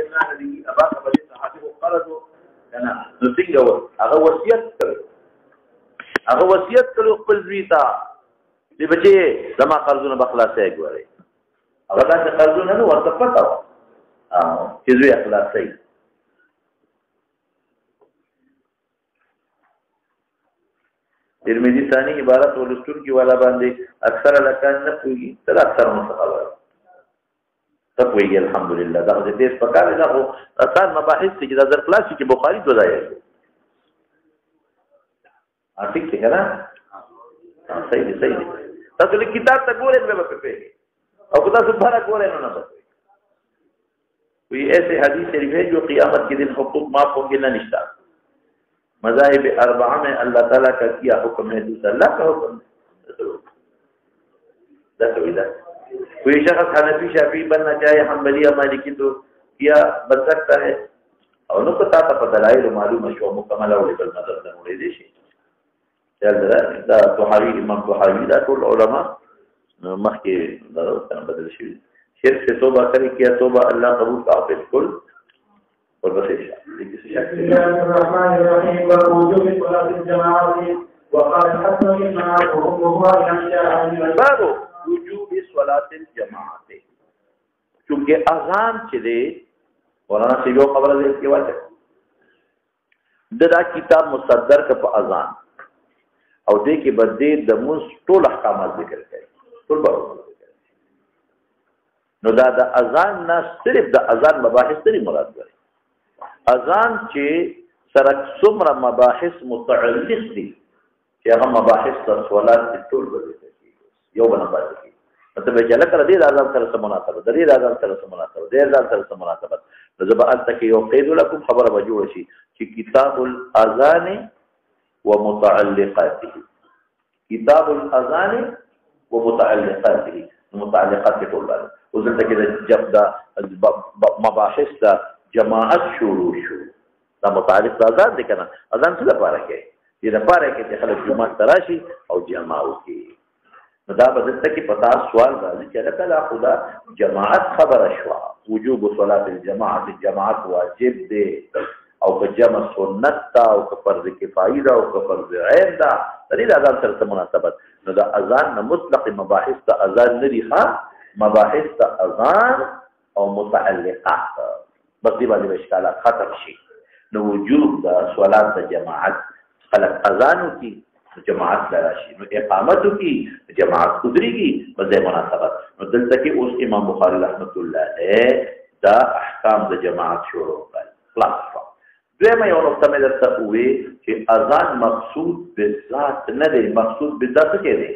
الله دې ابا خبرې صحابه قرض کنه نو څنګه هغه وصیت کړو خپل زوی ته چې بچي زما قرضونه بخلاصې ګوري هغه دا قرضونه نو ورته پتا و چې زوی اخلاصې ترمذی ثانی عبارت ولستون کی والا باندې اکثر لکان نه پوي تر اکثر متخبر تقوی الحمدلله دا دې په کار نه هو اصل مباحث چې د در کلاس کې بخاری دوه ځای ٹھیک ہے نا صحیح دی تاسو له کتاب ته ګورئ به په او خدا سبحانه ګورئ نو نه پوي کوئی ایسے حدیث شریف ہے جو قیامت کے دن حقوق معاف ہوں گے نہ نشتا مذاہب اربعہ میں اللہ تعالیٰ کا کیا حکم ہے دوسرا اللہ کا حکم ہے کوئی شخص حنفی شافعی بننا چاہے حنبلی یا مالکی تو کیا بن سکتا ہے اور نو پتا تا دلائل معلوم شو مکمل اور بل نظر نہ وړي دي شي دا طحاوی امام طحاوی دا ټول علما مخکې دا بدل شي شرک سے توبہ کرے کیا توبہ اللہ قبول کا بالکل اور بس باب وجوب صلاة الجماعت چونکہ اذان چې دی مولانا سے یو خبره ده کې واچه دا کتاب مصدر کا په اذان او دې کې بده د موږ ټول احکامات ذکر کړي ټول به نو دا د اذان نه صرف د اذان مباحث لري مراد دی اذان چې سره څومره مباحث متعلق دي چې هغه مباحث د صلات ټول به یو بنا پاتې مطلب چې لکه د دې اذان سره مناسبه د دې اذان سره مناسبه د دې اذان سره مناسبه زبان تک یو قید لكم خبر بجوړ شي چې کتاب الاذان ومتعلقاته کتاب الاذان ومتعلقاته متعلقات ټول باندې وزلته کې د جب دا مباحث دا جماعت شروع شو دا متعلق اذان دي کنه اذان څه لپاره کې دې لپاره کې چې خلک جمعه تراشي او جماعت کې دا بدلته کې پتا سوال راځي چې کله خدا جماعت خبر شوا وجوب صلاه الجماعت جماعت واجب دی او که جمع سنت تا او که فرض کفایي دا او که فرض عین دا دې اذان سره مناسبت نو دا اذان نه مطلق مباحث ته اذان نه دي ها مباحث ته اذان او متعلقات بس دې باندې اشکالات ختم شي نو وجوب دا صلات جماعت خلق اذان کی جماعت لراشي نو اقامت کی جماعت قدرېږي بس مناسبت نو دلته کې اوس امام بخاری رحمت الله علیه دا احکام د جماعت شروع کړل خلاص دویمه یو نقطه مې درته ووې چې اذان مقصود بذات نه دی مقصود بذات کې دی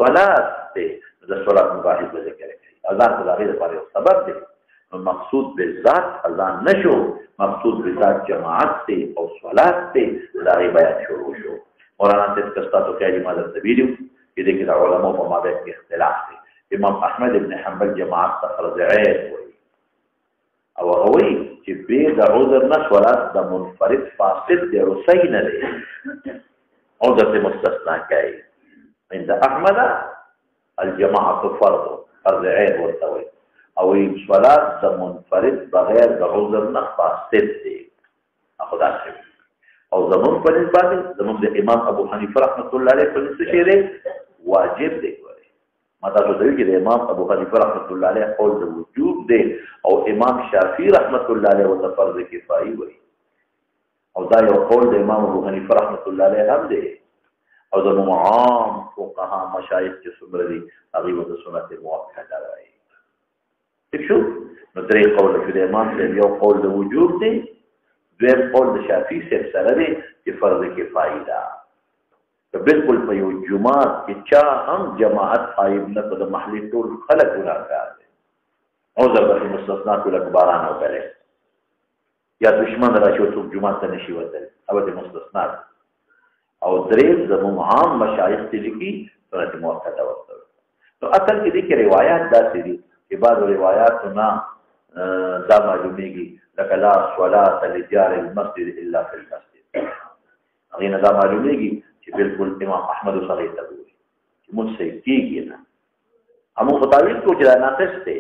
صلات دی د صلات مباحث ذکر کوي اذان د هغې لپاره یو سبب دی نو مقصود بذات اذان نشو مقصود بذات جماعت دی او صلات دی د هغې بیان شروع شو مولانا صاحب کستا تو کیا ما درته ویلو چې دې کې د علماء په مابین کې اختلاف دی امام احمد ابن حنبل جماعت ته فرض عین وایي او هغه وایي چې بې د عذر نه صلات د منفرد فاسد دی رسۍ نه دی عذر ته مستثنا کوي عند احمد الجماعت فرض عین ورته وایي او صلات د منفرد بغیر د عذر نه فاسد دی خدا شي او زمون په نسبت زمون د امام ابو حنیفه رحمۃ اللہ علیہ په نسبت شی دی واجب دی ګوري مطلب دا دی چې امام ابو حنیفه رحمۃ اللہ علیہ قول د وجوب دی او امام شافعی رحمۃ اللہ علیہ د فرض کفایي وایي او دا یو قول د امام ابو حنیفه رحمۃ اللہ علیہ هم دی او د عام فقها مشایخ چې څومره دي هغه د سنت موحده وایي ٹھیک شو نو درې قول د امام یو قول د وجوب دی دویم قول د شافعي صاحب سره دی چې فرض کفایي ده که بالکل په یو جماعت کې چا هم جماعت قائم نه کړ د محلي ټول خلک ګناهګار دي عذر به مستثنا کړل باران وکړي یا دشمن راشي او څوک جماعت ته نشي وتلی هغه د مستثنا او دریم زموږ عام مشایخ دي لیکي سنت مؤکده ورته نو اصل کې دي کې روایت داسې دي چې بعض روایات نه دا معلومیږي لکه لا صلاة لجار المسجد الا في المسجد هغه نه دا معلومیږي چې بالکل امام احمد صلی الله علیه وسلم چې موږ صحیح کېږي نه همو فتاوی کو چې ناقص دی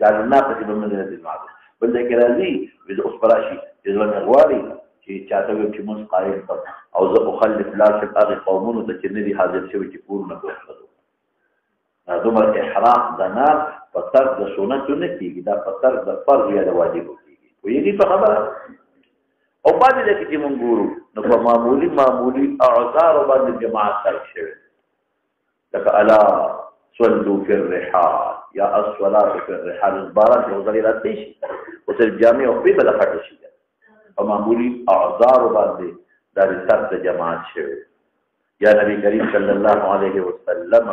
یا ناقص به من دې معلوم بل ځای کې راځي چې اوس به راشي چې زړه مې غواړي چې چاته ویم چې مونځ قایم کړم او زه اخلف لاړ شم هغې قومونو ته چې نه دي حاضر شوي چې پور نه کوي دومره احرام د نار په ترک د سنتو نه کېږي دا په ترک د فرض یا د واجبو کېږي پوهېږي په خبره او بعضې ځای کې چې مونږ ګورو نو په معمولي اعذارو باندې جماعت ترک شوی لکه الا صلوا فی الرحال یا الصلاة فی الرحال باران یو ځلې راتلی شي او صرف جامع او خپې به د خټه شي په معمولي اعذارو باندې دا د ترک د جماعت شوی یا نبی کریم صلی الله علیه وسلم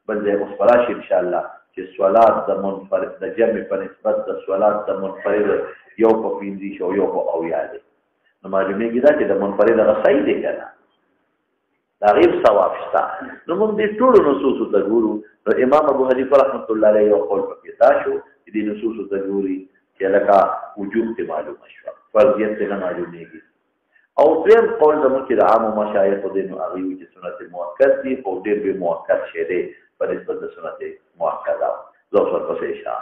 بل ځای اوس به راشي انشاءالله چې صلات د منفرد د جمع په نسبت د صلات د منفرد یو په 15 او یو په 80 دی نو معلومیږي دا چې د منفرد هغه صحیح دی که نه د هغې ثواب شته نو موږ دې ټولو نصوصو ته ګورو نو امام ابو حنیفه رحمت الله علیه یو قول پکې دا شو چې دې نصوصو ته ګوري چې لکه وجوب ته معلومه شوه فرضیت ته نه معلومیږي او دویم قول زموږ چې د عامو مشایخو دی نو هغې وي چې سنت مؤکد دي او ډېر بې مؤکد شی دی په نسبت د سنت مؤکده زه اوس ورپسې شه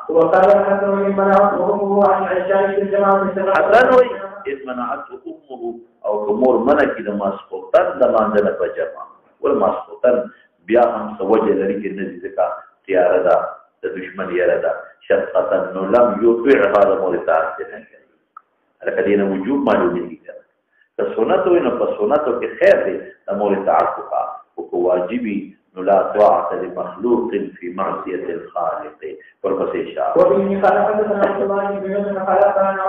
حسن وایي اذ منعته امه او که مور منع کړي د ماسخوتن د لمانځه نه په جمع ول ماسخوتن بیا هم څه وجه لري چې نه دي ځکه تیاره ده د دشمن یاره ده شفقتا نو لم یطیعها د مور اطاعت نه کوي هلکه دې نه وجوب معلومېږي که که سنت وي نو په سنتو کې خیر دی د مور اطاعت وکړه او که واجبي نو لا طاعة لمخلوق في معصية الخالق والقصي الشعر وبه قال حدثنا عبد الله بن يوسف قال اخبرنا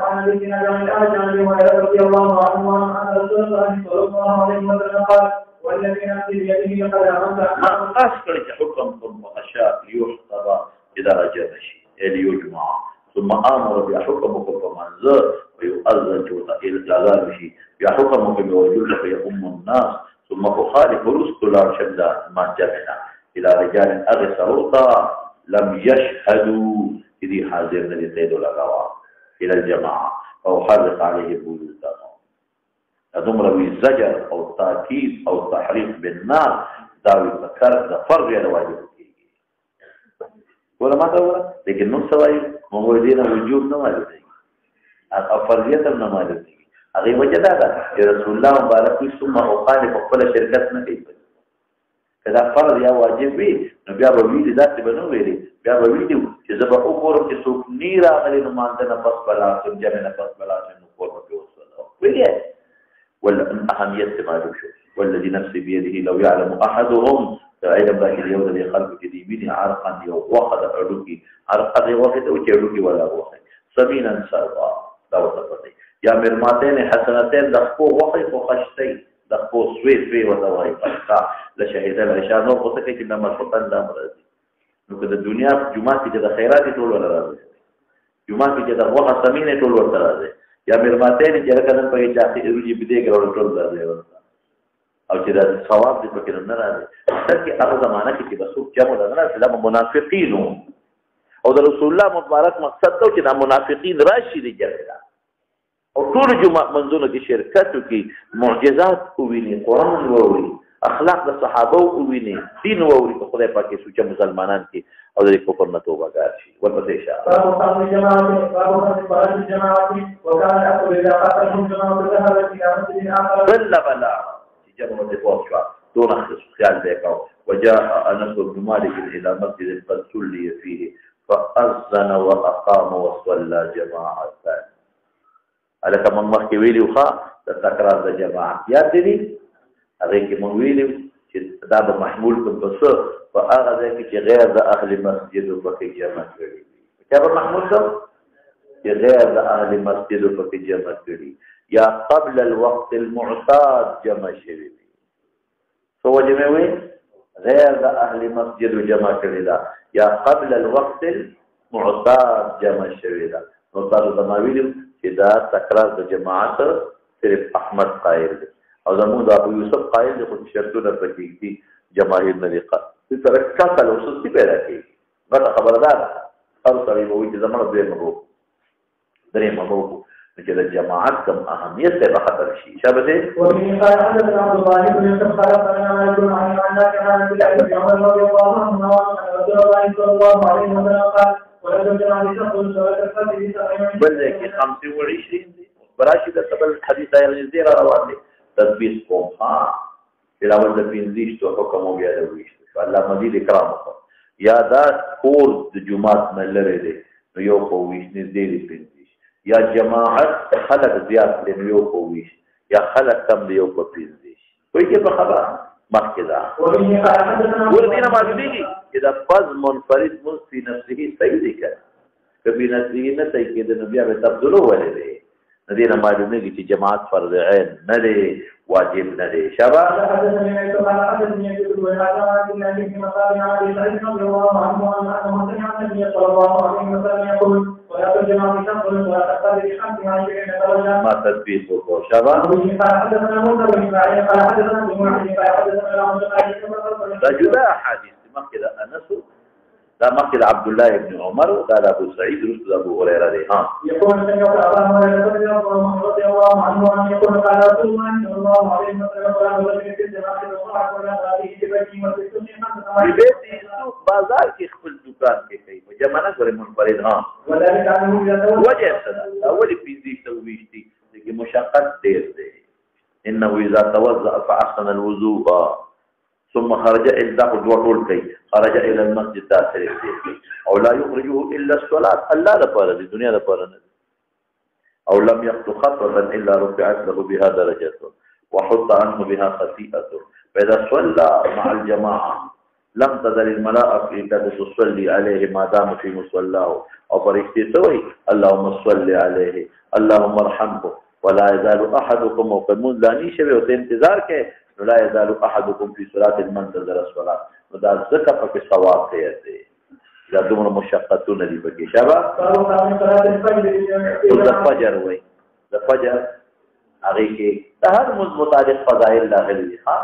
عن ابي سنان عن الاعرج عن ابي هريره رضي الله عنه ان رسول الله صلى الله عليه وسلم قال والذي نفسي بيده قد امرت ما اذكر حكمكم واشاء ليحفظ اذا رجع شيء ليجمع ثم امر بحكمكم فمنزل ويؤذن الى الاذان شيء بحكمكم ويجوز فيؤم الناس ثم أخالف رسل لا شد ما جمعنا إلى رجال أغسروطا لم يشهدوا إذي حاضر الذي قيد الأغوى إلى الجماعة فأحرق عليه بيوتهم أدمر بالزجر أو التأكيد أو التحريق بالنار داوي فكر ده فرض على واجب ولا ما تقول لكن نص وايد موجودين وجوب نماذج أفرضية نماذج هغه وجه دا ده چې رسول الله مبارک ثم اوقات په خپل شرکت نه کوي کله فرض یا واجب وي نو بیا به ویلي داسې به نه ویلي بیا به ویلي چې زه به وګورم چې څوک نه راغلی نو مانځه نه پس به لاړ جمع نه پس به لاړ نو کور به پرې وسوځو ویلي ولا اهمیت معلوم شو والذي نفسي بيده لو يعلم احدهم علم ذاك اليوم الذي خلق دي بني عرقا وقد اډوکی عرقا دی وخت او چې اډوکی ولا وخت سبینا سروا دا وصفتي یا مرماتین حسنتین د خپل وخت خو خشتي د خپل سوي وتوای پښتا له شهید العشاء نو څه کې چې نماز پتن دا مرضی نو که د دنیا جمعه کې د خیرات ټول ولا راځي جمعه کې د وخت سمینه ټول ورته راځي یا مرماتین چې رکنن په چې روجي بده ګرول ټول راځي او چې دا ثواب دې پکې نه راځي ترکه هغه زمانہ کې چې بسوک جمع نه راځي د منافقین او د رسول الله مبارک مقصد ته چې د منافقین راشي دي جره او ټول جمعه منځونو کې شرکت وکړي معجزات وویني قرآن ووري اخلاق د صحابه وویني دین ووري په خدای پاک سوچ مسلمانان کې او د کفر نه توبه ګار شي ورپسې اشاره باب قول الجماعه وكان اقول اذا قاتلهم جماعه ذهب الى مسجد اخر بلا جماعه فوقها دون خيال ذلك وجاء انس بن مالك الى مسجد قد صلي فيه فاذن واقام وصلى جماعه الکه موږ مخکې ویلو ښه د تکرار د جماعت یاد دي هغه کې موږ ویلو چې دا به محمول کوم څه په هغه ځای کې چې غیر د اهل مسجد په کې جمع کړي چې به محمول کوم چې غیر د اهل مسجد په کې جمع کړي یا قبل الوقت المعتاد جمع شوي څه وجه مې وي غیر د اهل مسجد جمع کړي دا یا قبل الوقت المعتاد جمع شوي دا نو تاسو د ما ویلو چې دا تکرار د جماعت صرف احمد قائل دی او زموږ د ابو یوسف قائل دی خو شرطونه پکې دي جماهیر نه لقا په تر کله وسوسه پیدا کیږي غټه خبردار هر سړی به وي چې زموږ درې مغو چې د جماعت کم اهمیت ته خطر شي شابه دې ومن قال حدثنا عبد الله بن يوسف قال اخبرنا مالك عن عمر رضي الله عنه ان رسول الله صلى الله عليه وسلم قال بل کې 25 دي براشي د تبل حدیث یې زیر روان دي تدبیر قوم ها الاول د 15 تو حکم بیا د ویشت الله مزید اکرام وکړه یا دا کور د جمعات نه لري دي نو یو په ویشت نږدې دي 15 یا جماعت خلق زیات دي نو یو په ویشت یا خلق کم دی یو په 15 کوئی کې په خبره مخکې دا ور دینه معلومیږي چې دا فز منفرد مصفی نفسه صحیح دي کړه کبي نفسه نه صحیح کې د نبی به تبدلو ولې دي ندینا معلومیږي چې جماعت فرض عین نه دی واجب نه دی شابه ما تثبیت وکړو شابه دا جدا حدیث مخکې د انس دا مخکې عبد الله ابن عمر دا ابو سعید رسول ابو هريره دی ها يكون سمع ابا هريره رضي الله عنه ان يكون قال رسول الله صلى الله عليه وسلم ولا في الجماعه وصاحب ولا هذه تبكي وتسمي في بيت بازار کې خپل دکان کې کوي جمعنه غره منفرد ها وذلك انه وجه صدا اول پیزي تويشتي چې مشقت ډېر دی انه اذا توضا فاحسن الوضوء ثم خرج الى الدخول كي خرج الى المسجد تاثر او لا يخرجه الا الصلاه الله لپاره دي دنیا لپاره نه او لم يخطو خطوه الا رفعت له بها درجته وحط عنه بها خطيئته فاذا صلى مع الجماعه لم تزل الملائكه تصلي عليه ما دام في مصلاه او فرشتي توي اللهم صل عليه اللهم ارحمه ولا يزال احدكم وقمون لا نيشه او انتظار کې لا يزال احدكم في صلاه المنتظر الصلاه ودا ذکر پکې ثواب دی دا دومره مشقتونه دي پکې شابه او د فجر وای د فجر هغه کې د هر متعلق فضائل داخلي دي ها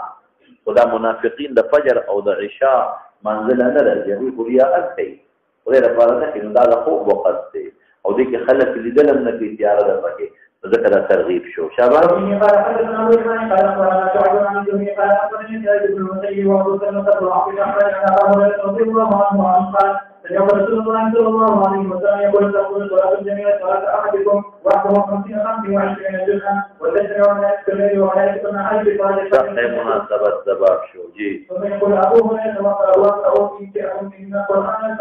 خدا منافقین د فجر او د عشاء منزل نه لري خو ریا کوي ولې لپاره نه کینو دا د خوب وخت دی او دې کې خلک لیدل نه کوي تیار ده پکې ذکر ترغیب شو شابه قال حدثنا ابو اسماعيل قال اخبرنا شعب عن الزهري قال اخبرني سعيد بن المسيب وابو سلمة بن عبد الرحمن عن ابي هريره رضي الله عنه قال سمعت رسول الله صلى الله عليه وسلم يقول تقول صلاه الجميع صلاه احدكم وحده 25 جزءا وتشرع من الليل وعليك من حيث قال مناسبت سبب شو جی ثم يقول ابو هريره وقرأ في كتاب من القران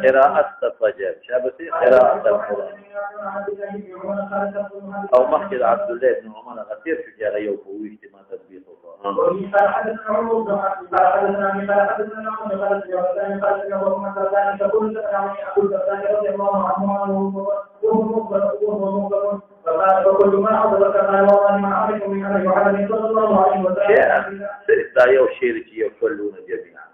قراءه الفجر شابه قراءه القران او مخکې عبد الله بن عمر غتیر شو چې هغه یو په اجتماع تطبیق وکړ قال حدثنا عمر بن عبد قال حدثنا عمر قال تقول أبو الدرداء رضي الله عنه فكل ما حضرك قال والله ما أعرف من أبي محمد صلى الله عليه وسلم دا یو شعر چې یو ټولونه جميعا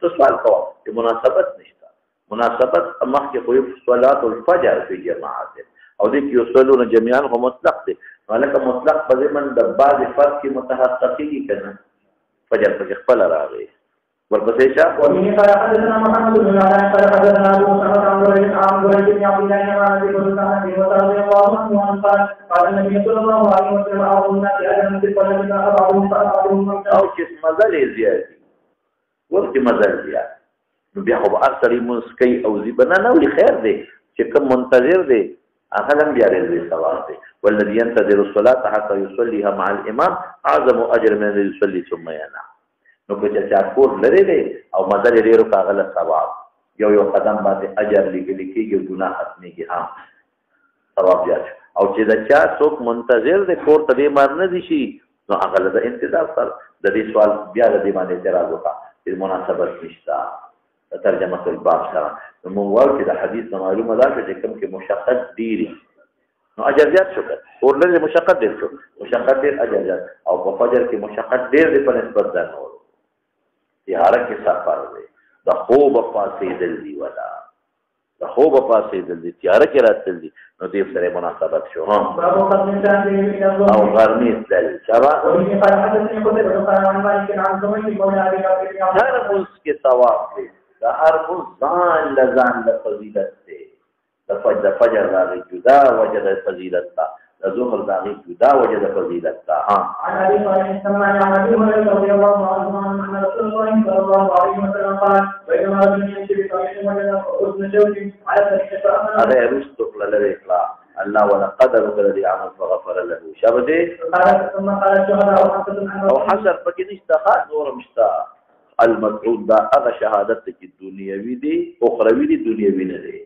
تسوال کوه مناسبت نشته مناسبت مخکې خو صلات الفجر في جماعت او دې کې يصلون جميعا هم مطلق دي ولکه مطلق په ضمن د بعض فرق کې متحققي کنه فجر په خپل راغی ورپسې شاه ومن قال حدثنا محمد بن علاء قال حدثنا ابو سعد عن بريد بن عبد الله عن ابي هريره رضي الله عنه قال النبي صلى الله عليه وسلم اعظم الناس اجرا في الصلاه بعضهم فبعضهم او چې مزل زیات وخت مزل زیات نو بیا خو اکثر مسکی او زبنه نو خیر دی چې کوم منتظر دی هغه هم بیا لري ثواب دی والذي ينتظر الصلاه حتى يصليها مع الامام اعظم اجر من الذي يصلي ثم ينام نو که چا کور لري دی او مزل ډیرو کاغله ثواب یو قدم باندې اجر لګل کېږي ګناه ختميږي ها ثواب زیات او چې دا چا څوک منتظر دی کور ته دې مار نه دي شي نو هغه د انتظار سره د دې سوال بیا د دې باندې اعتراض وکړه چې مناسبت نشته ترجمه الباب سره نو موږ وایو چې د حدیث معلومه ده چې کوم کې مشقت ډیری نو اجر زیات شو کور لري مشقت ډیر شو مشقت ډیر اجر زیات او په فجر کې مشقت ډیر دی په نسبت ده نو تیاره کې سفر دی د خوب پاسېدل دی ولا د خوب پاسېدل دی تیاره کې راتل دی نو دې سره مناسبت شو ها او غرمې تل شبا هر موږ کې ثواب دی د هر موږ ځان له فضیلت دی د فجر راغی جدا وجه د فضیلت تا ظهر داغي دا وجد فضيلت عن ابي صالح السمان عن ابي هريره رضي الله عنه ان رسول الله صلى الله عليه وسلم قال بينما رجل يمشي بطريق وجد حسن شوك على طريق هذا يرستق للإطلاع الله ولا قدرك الذي عمل فغفر له شابته ثم قال الشهداء او حسر فكنيستا خاص نور مشتا المدعون دا اغا شهادت کی دنیاوی دی اخروی دی دنیاوی نه دی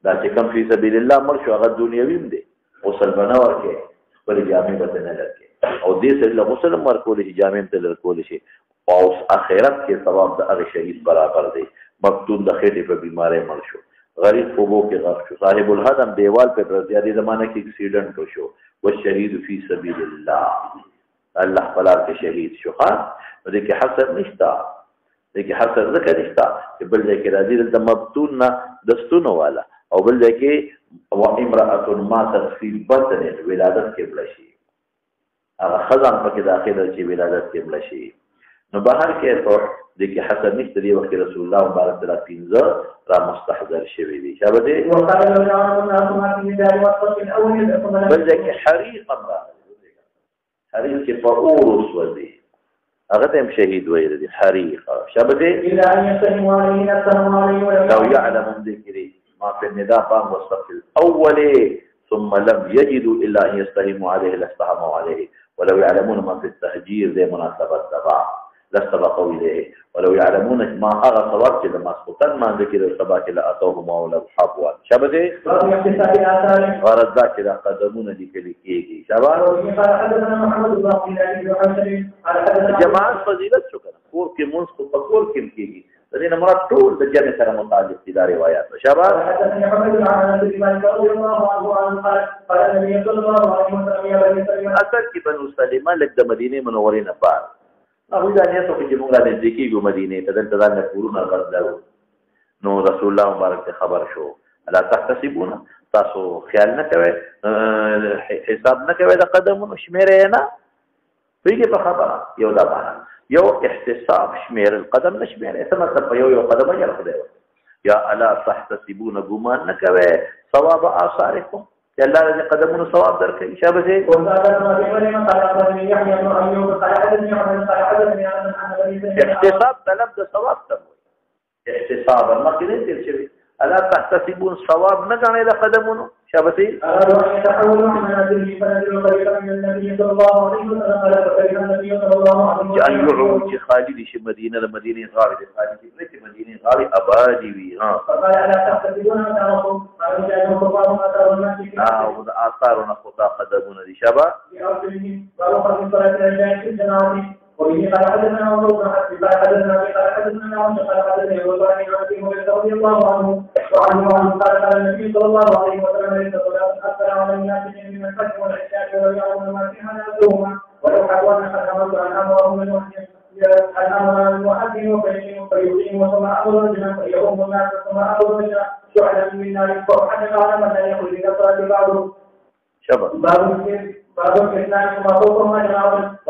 دا چې کوم فی سبیل الله مر شو هغه دنیاوی دی غسل بنور کې خپل جامع بدن لري او دې سره له غسل مر کول شي جامع ته لر کول شي او اخرت کې ثواب د هغه شهید برابر دی مقتول د خېټې په بیماری مر شو غریب خوبو کې غرق شو صاحب الهدم دیوال په پرځيادي زمانه کې اکسیډنټ وشو والشهید فی سبیل الله الله فلار کې شهید شو خان دې کې حسد نشتا دې کې حسد ذکر نشتا بل ځای کې راځي د مبتون دستونه والا او بل ځای کې و امراه ماتت فی بطن ولادت کې بلشي هغه خزان پکې داخله چې ولادت کې بلشي نو بهر کې ته دې کې حسد نشته دی وخت رسول الله مبارک تعالی 15 را مستحضر شوی دی شابه دې وقال له الناس ما في دار وقت الاول بل ځای کې حریقا حریق کې په اورس ودی هغه ته شهید ویل دي حریقا شابه دې الا ان يسلم عليه السلام عليه لو يعلم ذكري ما في النداء قام والصف الاول ثم لم يجدوا الا ان يستهموا عليه لاستهموا عليه ولو يعلمون ما في التهجير ذي مناسبه تبع لاستبقوا اليه ولو يعلمون ما اغى صواب كذا ما سقطن ما ذكر الصباح لا اتوهم ولا حبوا شبده غرض ذاكر قدمون دي كليكي شباب جماعت فضیلت شو کنه کور کې منځ کو پکور کې کیږي د دې مراد ټول د جمع سره متعلق دي دا روایت شباب اثر کې بنو سلمہ لک د مدینه منورې نه پار هغه ځانې ته چې موږ د ذکیګو مدینه ته دلته ځان پورونه غرداو نو رسول الله مبارک خبر شو الا تحتسبون تاسو خیال نه کوي حساب نه کوي د قدمونو شمیره نه پیږي په خبره یو دا معنا یو احتساب شمیر القدم نشمیر څه مطلب یو قدم یې خدای یا الا تحتسبون ګمان نه کوي ثواب آثارکم چې الله دې قدمونو ثواب درکړي شابه دې احتساب طلب د ثواب ته احتساب ما کې نه تل شي الا تحتسبون ثواب نه غني د قدمونو شابه دې ان يعود خالد شي مدینه د مدینه غاړي د خالد د مدینه غاړي آبادی وی ها او د آثارونه خدا قدمونه دي شابه وبه قال حدثنا عمر بن حفص قال حدثنا قال حدثنا عمر قال حدثنا وقال رضي الله عنه وعنه قال قال النبي صلى الله عليه وسلم ليس صلاة أكثر على الناس من الفتح والعشاء ولو يعلمون ما فيها نفسهما ولو حاولنا قد أمرت أن أمرهم المؤذن فيقيم ثم أمر رجلا فيقوم الناس ثم أمر رجلا شعلا من نار فأحد على من لا يخرج من الصلاة بعضهم شباب باب الإسلام كما فوقهما جماعة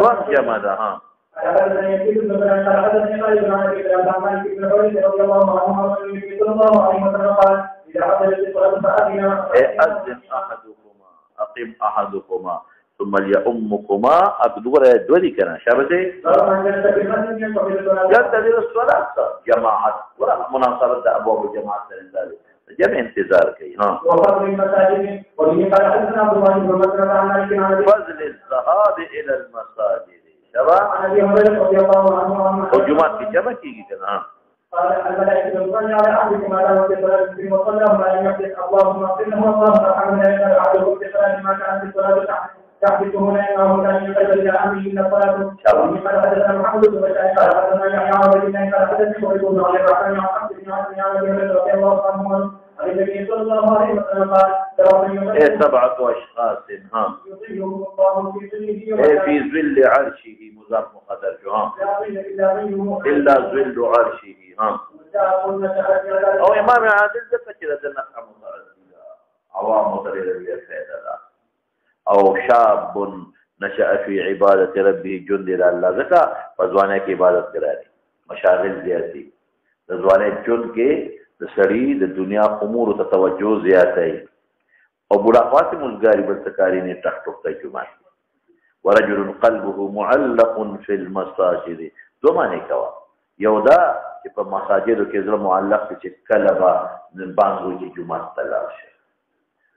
وقت جمع ده ها حدثنا يزيد بن سفيان قال حدثني خالد بن ابي بكر عن مالك بن حويرث رضي الله عنه عن النبي صلى الله عليه وسلم قال اذا حضرت الصلاه فاذن اقم احدكما ثم ليؤمكما اقدور دولي كنا شابته ينتظر الصلاه جماعه ولا مناسبه ابواب الجماعه ذلك جمع انتظار کوي ها وفضل المساجد وبه قال حدثنا عبد الله بن مسعود عن مالك عن فضل الذهاب الى المساجد شباب عن ابي هريره رضي الله عنه وجمعه في جمع کیږي کنه قال الملائكه تصلي على احدكم على وجه الصلاه وصلى ما لم يحدث اللهم اغفر له اللهم ارحمنا يا عبده بصلاه ما كانت الصلاه تحدث هنا انه كان يقدر الى امره ان الصلاه شباب قال حدثنا محمد بن بشار قال حدثنا يحيى عن ابي الله قال حدثني ابي بن علي الرحمن عن عبد بن عبد رضي الله عنه النبي صلى الله عليه وسلم قال سبعة أشخاص ها في ظل عرشه مضاف مقدر ها إلا ظل عرشه ها أو إمام عادل ذكر كذا النفع متعددة عوام متعددة أو شاب نشأ في عبادة ربه جند الله ذكر فزوانه کی عبادت کرانی مشاغل زیادتی زوانه جند کے د سړی د دنیا امور ته توجه زیاته او بڑاپا سے مزگاری برتکاری نے ٹک ٹکتا جمعات ورجل قلبه معلق فی المساجد دو معنی کوا یو دا چې په مساجدو کې زړه معلق چې کله به بانګ وکړي جمعات ته لاړ شي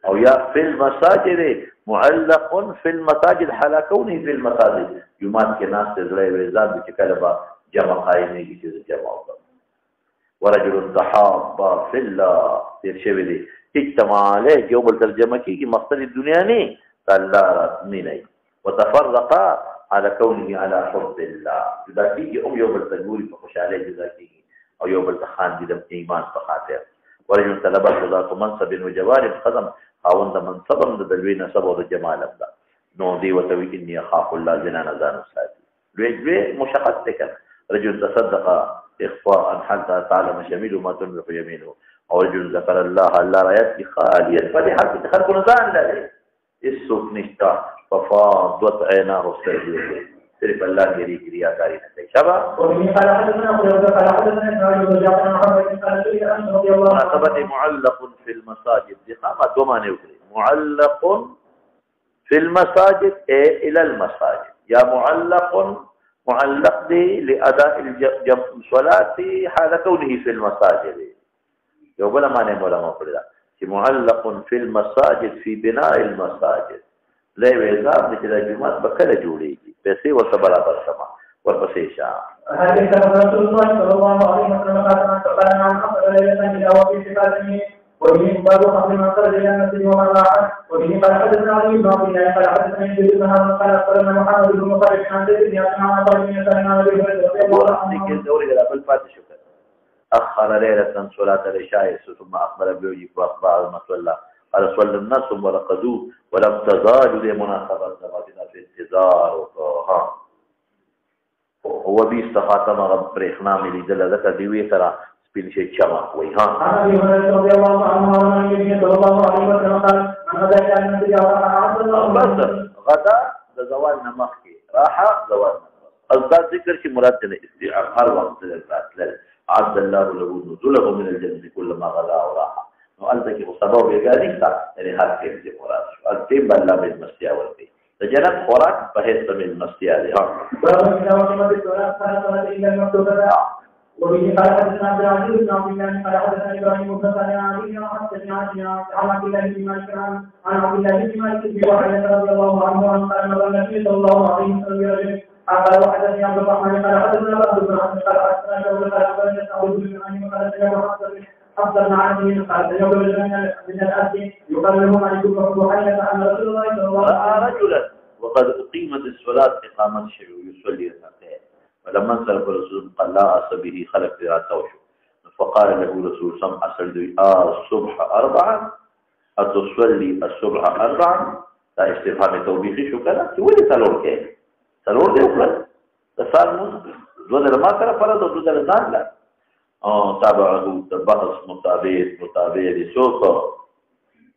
او یا فی المساجد معلق فی المساجد حالا کونه فی المساجد جمعات کې ناس ته زړه وزاد چې کله به جمع قائمېږي چې جمع وکړي ورجل تحابا فی الله تیر شوی دی اجتماع علیه یو بل ترجمه کېږي مقصد دنیا نه الله مینه وتفرقا على كونه على حب الله جدا کېږي او یو بل ته ګوري په خوشحالۍ جدا کېږي او یو بل ته خاندي د ایمان په خاطر ورجل طلب ذات منصب وجوار خدم خاوند منصبم د دلوي نسب او د جمال ده نو دی وتوي اني اخاف الله زنا نزان ساتي لوی مشقت تکل رجل تصدق اخفاء حتى تعلم شميل ما تنفق يمينه او رجل ذكر الله الله رايات خاليا فلحق خلق نزان له السوق نشتا ففاضت عيناه السرير صرف الله گری گریا کاری نہ شبا مناسبت معلق في المساجد دقامة دومانه وكري معلق في المساجد الى المساجد يا معلق دي لأداء الصلاة حال كونه في المساجد يوبلا معنی مولا پڑھا کہ معلق في المساجد في بناء المساجد لا وزاب دي چې جمعات بکله جوړيږي پیسې ورته برابر سما ورپسې شاه هذه رسول الله صلى الله عليه وسلم قال عن خطر ليلة إلى وفي شفاته وبه باب خطر من خرج إلى المسجد ومن راح وبه قال حدثنا علي بن عبد الله قال حدثنا يزيد بن هارون قال أخبرنا محمد بن مطرف عن زيد بن أسماء عن طارق بن يسار عن أبي هريرة رضي الله عنه أخر ليلة صلاة العشاء ثم أخبر بوجه وأخبار المصلى قال صلى الناس ورقدوا ولم تزالوا لمناسبة زماننا في انتظار هو بيستخاتم رب بريخنا من لدل ذكر ديوي ترى سبين شيء شما وي ها عن أبي هريرة رضي الله عنه عن النبي صلى الله عليه وسلم قال من غدا إلى المسجد بس غدا زوال نمخي راحة زوال نمخ أصداد ذكر شي مراد استيعاب هر وقت للفات عبد الله له نزوله من الجنة كلما غدا وراحة نو که مصطفی بیگاری تا یعنی هر کیم دی مراد شو از تیم بلا به مستیا ورته د جنت خوراک په هیڅ من مستیا دی ها وبه قال حدثنا عبد العزيز بن عبد الله قال حدثنا ابراهيم بن سعد عن ابي عن عبد الله بن مالك عن عبد الله بن مالك بن وحيد رضي الله عنه قال نظر النبي صلى الله عليه وسلم برجل قال وحدثني عبد الرحمن قال حدثنا عبد بن عبد قال حدثنا شعبة قال حدثنا سعود بن ابراهيم قال حدثنا حفظ مع عبده قال يقول من الأرض يقال له مالك بن وحيد أن رسول الله صلى الله عليه وسلم رجلا وقد أقيمت الصلاة إقامة شيء يصلي ركعتين فلما انصرف الرسول قال لا أس به خلق ذراته فقال له رسول صلى الله عليه وسلم الصبح 4 أتصلي الصبح 4 لا استفهام توبيخي شو كذا تقولي تلور كيف تلور ده وكذا تصار مز دوده ما كره فرض دوده لزان لا تابعه بحث مطابق سوق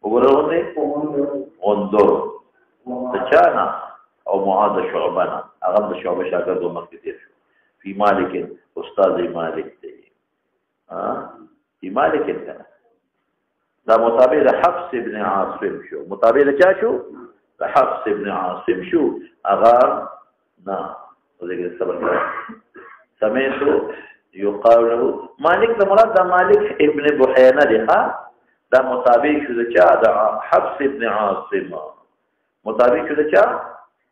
وګورونه وندو تچانا او معاذ شعبنا هغه د شعبه شاګرد مکه تیر شو فی مالک استاد مالک دی فی مالک کنه دا مطابق د حفص ابن عاصم شو مطابق د چا شو د حفص ابن عاصم شو هغه نا وذکر سبق سمعت يقال له مالك ده مراد ده مالك ابن بحينة ده ده مطابق شو ده چا ده حفص ابن عاصم مطابق شو ده چا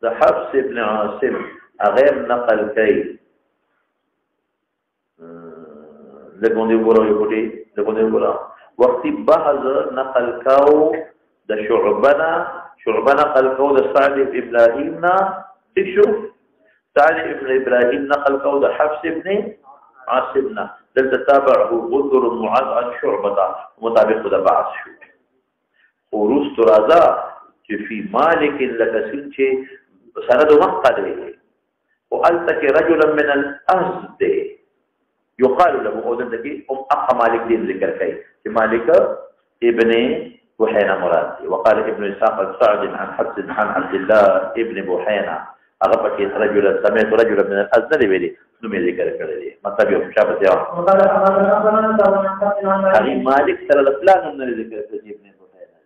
ده حفص ابن عاصم غير نقل كي لكن دي برا يقولي لكن دي برا وقت بحث نقل كاو ده شعبنا نقل كاو ده سعد ابن إبراهيم تشوف سعد ابن إبراهيم نقل كاو ده حفص ابن عاصمنا دلته تابعه بندر معاذ عن شعبة مطابق ده بعض شو خروس ترازا چې في مالك لكسين چې سند مقد له وقالتك رجلا من الأزد يقال له أودنتك أخ مالك دين ذكر كي مالك ابن بحينة مراد وقال ابن إسحاق السعد عن حفص عن عبد الله ابن بحينة أغفك رجلا سمعت رجلا من الأزد لبيلي نمي ذكر كذا مطلب يوم شابت يوم هذه مالك ترى الفلان من ذكر ابن بحينة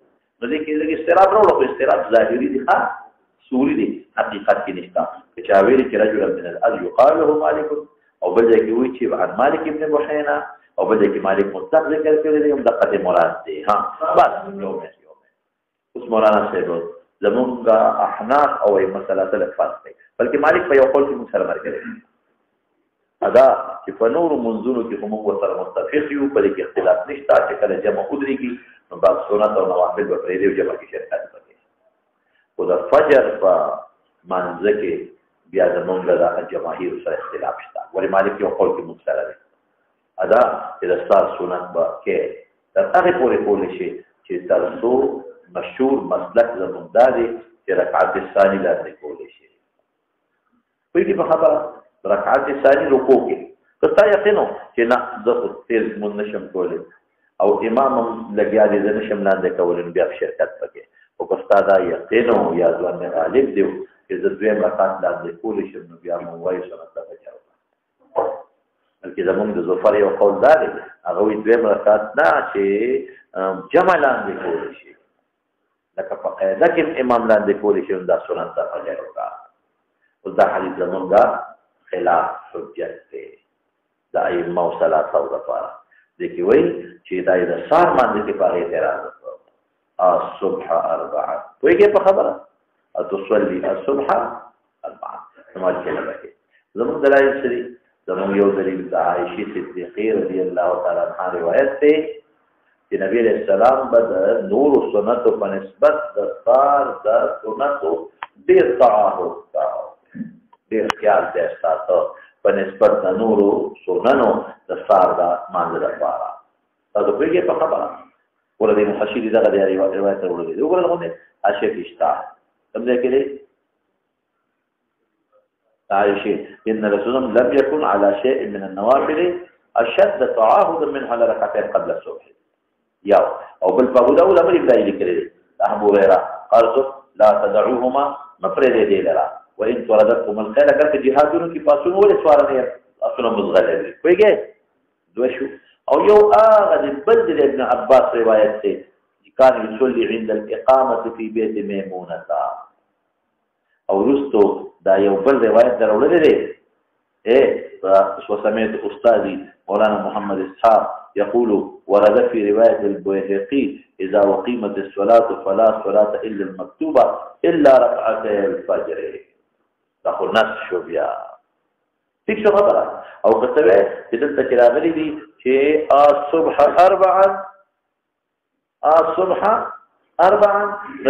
نو دې کې لږ استراب راوړو خو استراب ظاهري دي ښه سوري دي حقیقت کې نشته چې چا ویلي چې رجل من الارض يقال له مالک او بل ځای کې وایي چې عن مالک ابن بحینا او بل ځای کې مالک مطلق ذکر کړی دی هم دقت مراد دی ها بس یو مې اوس مولانا صاحب زمونږ احناف او مسله تلک فرق دی بلکې مالک په یو قول کې موږ سره مرګري ادا چې په نور منځونو کې هم ورسره متفق یو په دې کې اختلاف نشته چې کله جمع ودرېږي نو بعد سنت او نوافل به پرې دی جمع کې شرکت وکړي او د فجر په منځ کې بیا زمونږ د جماهیر سره اختلاف شته ولې مالک یو قول کې موږ سره دی ادا چې د ستار سنت به کې تر هغه پورې کول شي چې تر څو مشهور مسلک زمونږ دا دی چې رکعت ثاني لاندې کول شي په دې په خبره رکعت ثاني رکوع کې کته یقینو چې نه زه تیز مون نشم کولی او امام لګیا دې نشم لاندې کول بیا شرکت وکړي او کستا دا یقینو یا ځوان غالب دی چې زه دویم رکعت لاندې کول شم نو بیا مو وایي سنت ته بچاو بلکې زمونږ د ظفر یو قول دا دی هغه وی دویم رکعت نه چې جمع لاندې کول شي لکه په قاعده کې امام لاندې کول شي دا سنت ته بچاو او دا حدیث زمونږ خلاف حجت دی دا ائمه او ثلاثه او لپاره ځکه وایي چې دا د سار باندې کې په اعتراض وکړو الصبح اربعه وایي په خبره اتصلي الصبح اربعه سماج کې نه وایي زموږ دلایل سری زموږ یو دلیل د عائشه صدیقه رضی الله تعالی عنها روایت دی چې نبی رسول الله بد نور سنت په نسبت د سار د سنت ډیر تعارض ډیر خیال دی تاسو په نسبت د نورو سننو د سار د مانځ لپاره تاسو پیږي په خبره ولې محشر دغه دی روایت ورولې وګورئ عائشه اشتا کوم ځای کې دی عائشه ان رسول الله لم يكن على شيء من النوافل اشد تعاهدا من على ركعتين قبل الصبح یاو او بل په داود امر ابراهيم لیکلی دی ابو هريره قال لا تدعوهما مفرد دي لرا وان ترددكم الخير اگر جهادونو کې پاسونو ولې سوار نه اصله مزغله دي وایي دوه شو او یو هغه د بل ابن عباس روایت دی چې کان يصلي عند الاقامه في بيت ميمونه او رستو دا یو بل روایت درولې دی وسمعت استاذي مولانا محمد اسحاق يقول ورد في روايه البيهقي اذا اقيمت الصلاه فلا صلاه الا المكتوبه الا ركعتي الفجر داخل ناس شو بیا ٹھیک شو خبره او کته چې دلته کې راغلي دي چې الصبح اربعا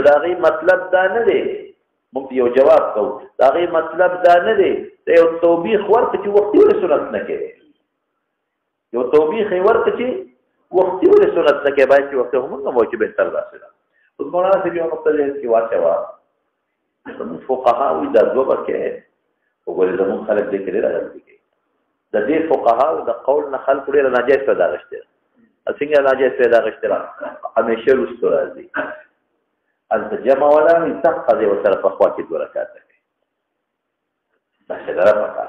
دا غي مطلب دا نه دی موږ یو جواب کوو دا غي مطلب دا نه دی ته یو توبېخ ورته چې وختي ول سنت نه کوي یو توبېخ ورته چې وختي ول سنت نه کوي باید چې وخت هم نو مو چې به تر راسره اوس مولانا چې یو نقطه دې کې واچوا فقهاء دا دوه بکه وګورئ زمون خلک دې کې راځي د دې فقهاء د قول نه خلق لري ناجایز پیدا غشته څنګه ناجایز پیدا غشته همیشه رسول راځي انت جمع ولا تقضي وسره په خوا کې دوه رکعات کوي دا څه راپتا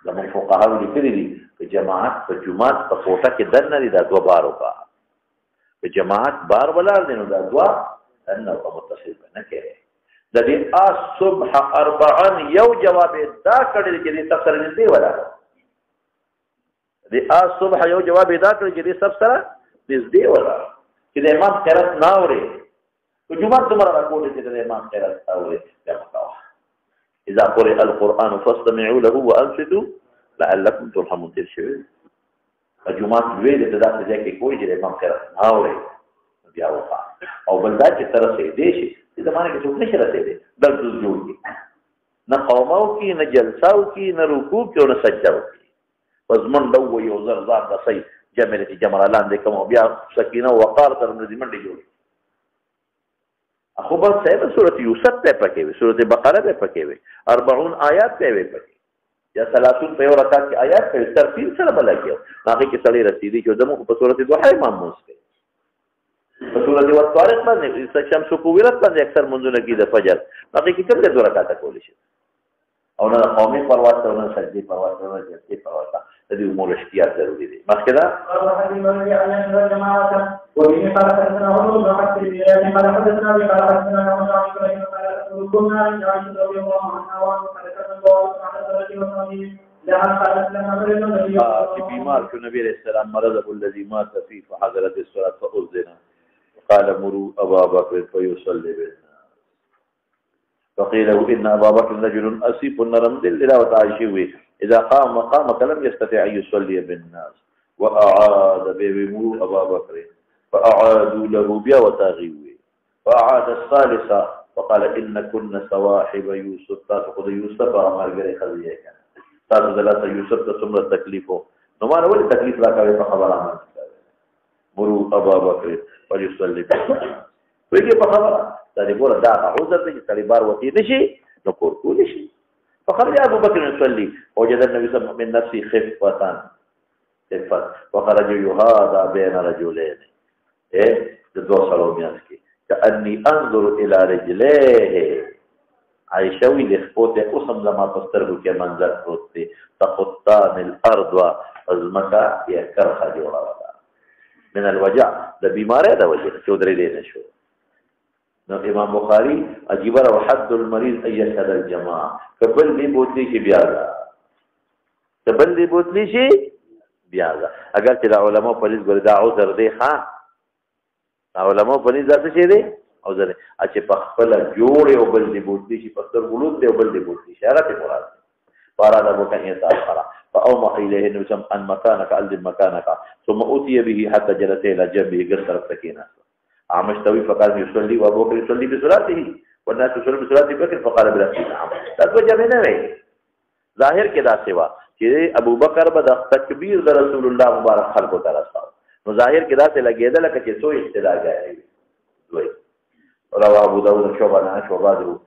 زمون فقهاء لیکلي دي چې جماعت په جمعات په کوټه کې دنه دي دا دوه بارو کا په جماعت بار ولار دي نو دا دوه دنه په متصل نه کوي د دې الصبح اربعا یو جواب دا کړی چې دې تفسیر نږدې ولا دې الصبح یو جواب دا کړی چې دې سب سره نږدې ولا چې د امام قرات ناوري په جمعه تمره راکوټ چې د امام قرات ناوري دا متاوه اذا قرئ القران فاستمعوا له وانصتوا لعلكم ترحمون ترشوي الجمعه دوی د داسې ځای کې کوی چې د امام قرات ناوري بیا وفا او بل دا چې تر څه دې شي د زمانه کې څوک نشي رسېدي درد جوړ کی نه قوماو کی نه جلساو کی نه رکوع کی او نه سجداو کی وزمن لو یو زرزار رسي جمله جمرالان دې کوم بیا سکینه وقار تر دې منډي جوړ اخو بس صاحب سورۃ یوسف ته پکې وي سورۃ بقره ته پکې وي 40 آیات ته وي پکې یا 30 په یو رکعت کې آیات په ترتیب سره بلکې هغه کې سړی رسیدي چې دمو په سورۃ دوحه امام موسی فسورة والطارق باندې شمس کوورت باندې اکثر منځونه کې د فجر باقي کې کله دوه رکعاته کول شي او نه قومي پرواز او نه سجدي پرواز او نه جلسي پرواز د دې امور احتیاط ضروري دي مخکې دا الترمذي قال حدثنا ابي قال حدثنا مشايخ قال كنا عند عائشه رضي الله عنها وقد كتب على الرجل في بیمار شو نبی علیہ السلام مرضه الذي مات فيه فحضرت الصلاة فأذن قال مروا أبا بكر فيصلي بالناس فقيل له إن أبا بكر رجل أسيف نرم دل إلى وتعيشه إذا قام مقامك لم يستطع أن يصلي بالناس وأعاد بمروا أبا بكر فأعادوا له بيا وتاغيوه فأعاد الثالثة فقال إن كنا سواحب يوسف تأخذ يوسف عمل غير خزيه كان تاسو دلته یوسف ته څومره تکلیف وو نو ما ولې تکلیف راکوي په خبره باندې مرو ابا بکر فليصلي ویږي په خبره دا دې ګوره دا عذر دې چې بار وتی نشي نو کور کول شي فخرج ابو بکر يصلي وجد النبي صلى الله عليه وسلم من نفسه خفة وخرج يهادى بين رجلين دو سلومیان کی كأني انظر الى رجليه عائشہ وی لخپوته قسم لما پسترګو کې منظر پروت دی تخطان الارض ازمکا یا کرخه جوړه ولا من الوجع د بیماری د وجه چودري دی نشو نو امام بخاری عجیب او حد المریض ايشهد الجماع قبل دی بوتلی شي بیا قبل دی بوتلی شي بیا اگر چې علماء پولیس ګردا عذر دی ها علماء پولیس ذات شي دی او ځنه چې په خپل جوړ او بل دی بوتلی شي په ستر ګلوت دی او بل دی بوتلی شي هغه ته مراد فاراد ابو كان تاخر فاومى اليه انه سم ان مكانك الد مكانك ثم اوتي به حتى جلس الى جنبه غير طرف سكينه عمشتوي فقال يصلي وابو بكر يصلي بصلاته والناس يصلي بصلاه بكر فقال بلا نعم تاسو جمع نه وي ظاهر کې دا سیوا چې ابو بکر به د تکبیر د رسول الله مبارک خلکو ته راځو نو ظاهر کې دا څه لګیدل چې سو ابتدا کوي دوی رواه ابو داود شعبان شعبان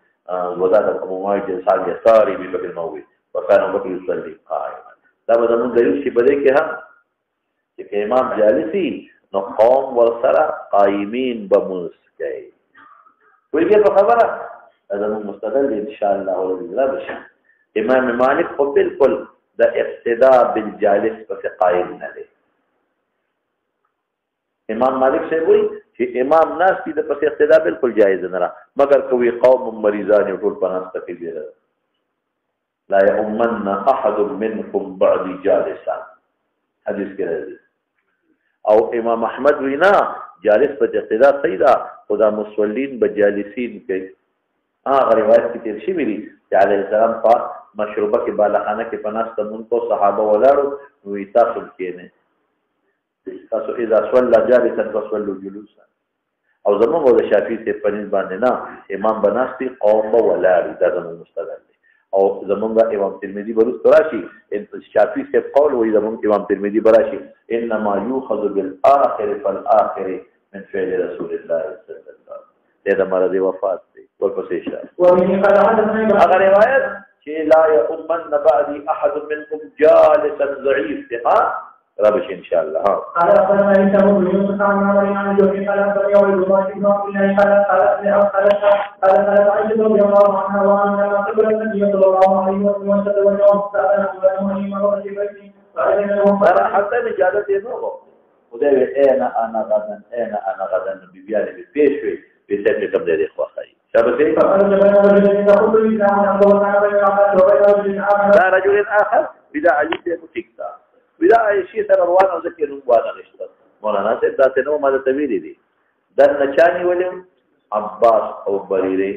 وزاد الامومي جلسان يساري ببكر الموي وكان بكر يصلي قائما دا بدون دلیل شي بده کې هم چې امام جالسي نو قوم ورسره قائمين بمسكي ويجي په خبره دا مستدل ان شاء الله ولا بشي امام مالك خو بالکل د اقتداء بالجالس په قائم نه دی امام مالک سے وہی چې امام ناس دي د پس اقتدا بالکل جایز نه را مگر کوي قوم مریضان ټول پناست کې دي لا يؤمن احد منكم بعد جالسا حدیث کې راځي او امام احمد وینا جالس په اقتدا صحیح ده خدا مصلين بجالسین کوي هغه روایت کې تیر شي ویلي چې عليه السلام په مشروبه کې بالخانه کې پناست مون کو صحابه ولاړو وی تاسو کې نه تاسو اذا صلى جالسا فصلوا جلوسا او زمونږ د شافعي ته پنځ باندې نه امام بناستي قوم ولاړ دا زموږ مستدل او زمونږ امام ترمذي برست راشي شافعي ته قول وي زمونږ امام ترمذي براشي انما يؤخذ بالاخر فالاخر من فعل رسول الله صلى الله عليه وسلم دا مرض وفات دی ورپسې شه هغه روایت چې لا يؤمن بعد احد منكم جالسا ضعيف ها رابش ان شاء الله ها قال اخبرنا عيسى بن يوسف عن عمرو عن جابر قال اخبرني عبد الله بن عبد الله قال عائشة رضي الله عنها وعنها قبل النبي صلى الله عليه وسلم وسأل حتى اجازه یې نو خدای انا غدا بيبيانه بيشوي بيسته کوم دې خوخای شابه لا رجل اخر بدا علي مفكتا بدا شي سره روان او ذکر روان نشته مولانا ته دا څنګه ما ته ویلي دي د نچانی ولیم عباس او بریری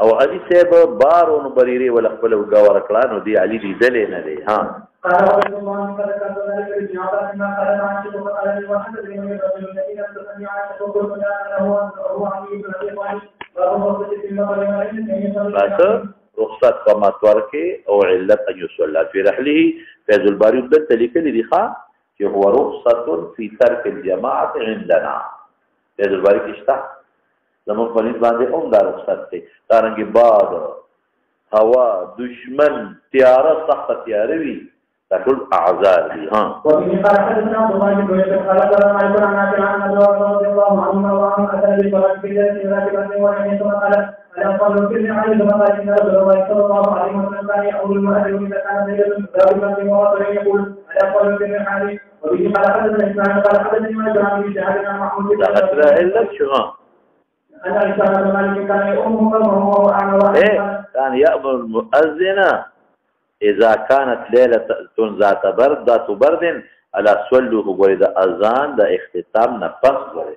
او علي صاحب بارون بریری ول خپل وګور کړه نو دی علي دی دلې نه دی ها قال رسول الله صلى الله عليه وسلم قال عائشة وقال لي وحدث بن رجل الذين تسمع عائشة وقلت هو علي بن ابي طالب رخصت کما تورکه او علت ان يصلى في رحله فیض الباری د تلیکل دي ښا چې هو رخصت في ترك الجماعه عندنا فیض الباری کې شته زموږ په نسبت باندې هم دا رخصت دی تارنګ باد هوا دشمن تیار سخت تیار وي دا ټول اعذار دي ها وفي قال حدثنا عبد الله بن يوسف قال قال عن نافع عن رضي الله عنه وعن اثر بالفرج في ذلك وعن ثم قال ألا قالوا كل عين لما إن رسول الله صلى الله عليه وسلم كان يقول المؤذن إذا كان ليلة ذلك في مواطن يقول يقول بن حارث وبه قال حدثنا اسماعيل قال حدثني ما جاء به شهادنا محمود دا خطره علت شو أن إسحاق بن مالك كان يؤمه قومه وهو أعمى كان يأمر المؤذن إذا كانت ليلة ذات برد على صلوه ورد أذان دا اختتام نفس ورد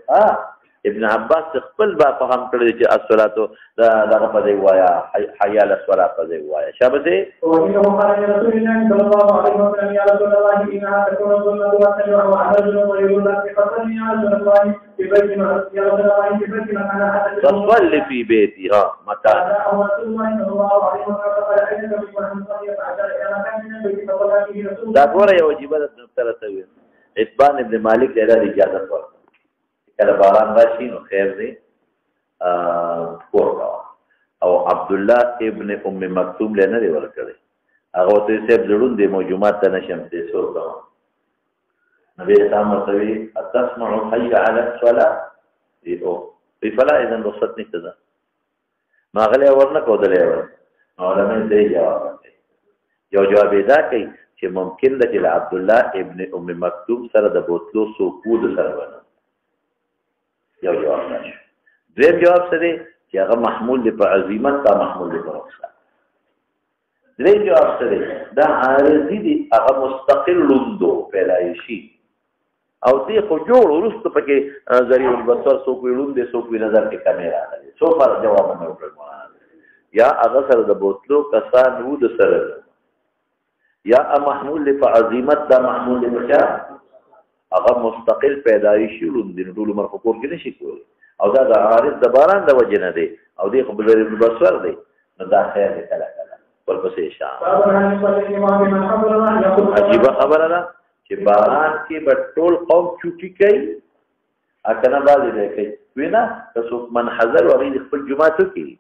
ابن عباس خپل با فهم کړی چې الصلاه دا په دی وایا حي على الصلاه په دی وایا شابه دی او انه قال رسول الله صلى الله عليه وسلم يا رسول الله انها تكون سنه وتجرى وعدل ويقول لك فصلي يا رسول الله في بيت يا رسول الله في بيت انا حتى تصلي في بيتي متى رسول الله صلى الله عليه وسلم قال اين من صلي فعجل الى مكان من البيت فصلى فيه رسول دا ګوره یو عجیبه د تر ته اتبان ابن مالک له اجازه ورکړه کله باران راشي نو خیر دی کور او عبد الله ابن ام مکتوم له نه ورکړي هغه ته سیب زړون دی موجومات ته نشم دې سور کا نبی اسلام ورته تسمع حي على الصلاه او په فلا اذا رخصت نشته ده ما غلې ورنه کودلې ور نو لمن دې جواب یو جواب دا کوي چې ممکن ده چې عبد الله ابن ام مکتوم سره د بوتلو سو کود سره ونه یو جواب نشي دویم جواب څه دی چې هغه محمول دی په عزیمت تا محمول دی په رخصت درې جواب څه دی دا عارضی دی هغه مستقل لوندو پیدایشي او دې خو جوړ ورسته پکې ذریعہ البصر سو کوی لوند دی سو کوی نظر کې کیمرا لري سو پر جواب نه ورکړم یا هغه سره د بوتلو کسان وو د سره یا محمول دی په عزیمت دا محمول دی په هغه مستقل پیدایشي لوند دی ټول عمر په کور کې نشي کولی او دا د عارض د باران د وجه نه دی او دی خو بل البصر دی نو دا خیر دی کله کله ورپسې شام عجیبه خبره ده چې باران کې به ټول قوم چوټي کوي اکنه باندې دی کوي وینا که څوک منحذر وغي خپل جمعه ته کوي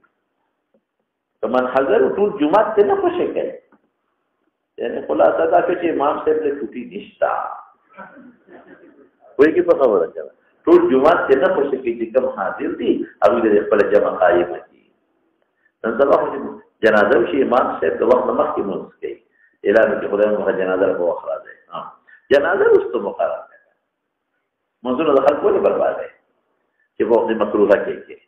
که منحذر ټول جمعه ته نه خوشي کوي یعنی خلاصه دا چې امام صاحب له چوټي نشتا وایي کې په خبره ده ټول جمعه ته نه خوشي کوي چې کوم حاضر دي هغه د خپل جمع قائم دي نن دا وخت جنازه شي امام صاحب د وخت مخکې مونږ کوي اعلان کې خدای مو جنازه په وخت راځي جنازه واستو مقرر ده منظور د خلکو له برباد دي چې په وخت مکروه کې